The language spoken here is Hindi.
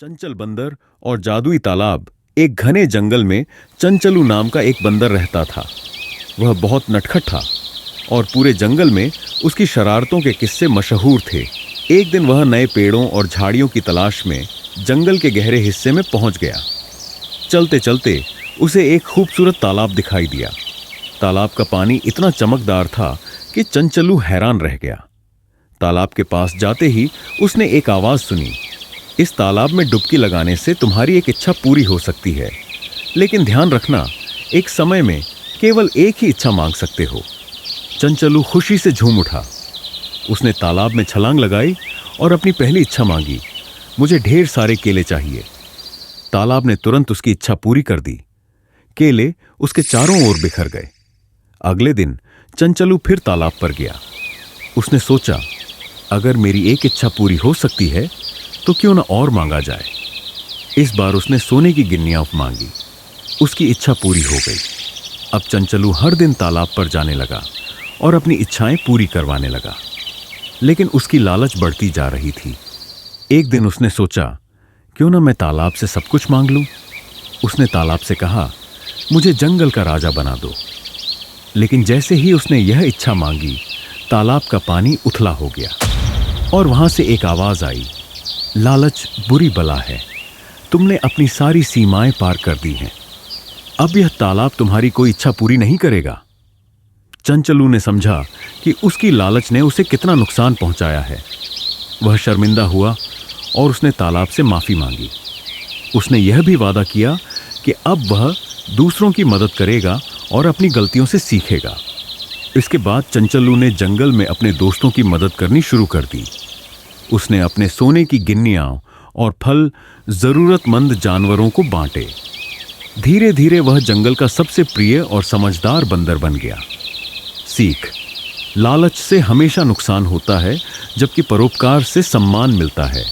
चंचल बंदर और जादुई तालाब। एक घने जंगल में चंचलू नाम का एक बंदर रहता था। वह बहुत नटखट था और पूरे जंगल में उसकी शरारतों के किस्से मशहूर थे। एक दिन वह नए पेड़ों और झाड़ियों की तलाश में जंगल के गहरे हिस्से में पहुंच गया। चलते चलते उसे एक खूबसूरत तालाब दिखाई दिया। तालाब का पानी इतना चमकदार था कि चंचलू हैरान रह गया। तालाब के पास जाते ही उसने एक आवाज सुनी, इस तालाब में डुबकी लगाने से तुम्हारी एक इच्छा पूरी हो सकती है, लेकिन ध्यान रखना, एक समय में केवल एक ही इच्छा मांग सकते हो। चंचलू खुशी से झूम उठा। उसने तालाब में छलांग लगाई और अपनी पहली इच्छा मांगी, मुझे ढेर सारे केले चाहिए। तालाब ने तुरंत उसकी इच्छा पूरी कर दी। केले उसके चारों ओर बिखर गए। अगले दिन चंचलू फिर तालाब पर गया। उसने सोचा, अगर मेरी एक इच्छा पूरी हो सकती है तो क्यों ना और मांगा जाए। इस बार उसने सोने की गिन्नियां मांगी। उसकी इच्छा पूरी हो गई। अब चंचलू हर दिन तालाब पर जाने लगा और अपनी इच्छाएं पूरी करवाने लगा, लेकिन उसकी लालच बढ़ती जा रही थी। एक दिन उसने सोचा, क्यों ना मैं तालाब से सब कुछ मांग लूं। उसने तालाब से कहा, मुझे जंगल का राजा बना दो। लेकिन जैसे ही उसने यह इच्छा मांगी, तालाब का पानी उथला हो गया और वहां से एक आवाज आई, लालच बुरी बला है, तुमने अपनी सारी सीमाएं पार कर दी हैं। अब यह तालाब तुम्हारी कोई इच्छा पूरी नहीं करेगा। चंचलू ने समझा कि उसकी लालच ने उसे कितना नुकसान पहुंचाया है। वह शर्मिंदा हुआ और उसने तालाब से माफी मांगी। उसने यह भी वादा किया कि अब वह दूसरों की मदद करेगा और अपनी गलतियों से सीखेगा। इसके बाद चंचलू ने जंगल में अपने दोस्तों की मदद करनी शुरू कर दी। उसने अपने सोने की गिन्नियां और फल जरूरतमंद जानवरों को बांटे। धीरे धीरे वह जंगल का सबसे प्रिय और समझदार बंदर बन गया। सीख, लालच से हमेशा नुकसान होता है, जबकि परोपकार से सम्मान मिलता है।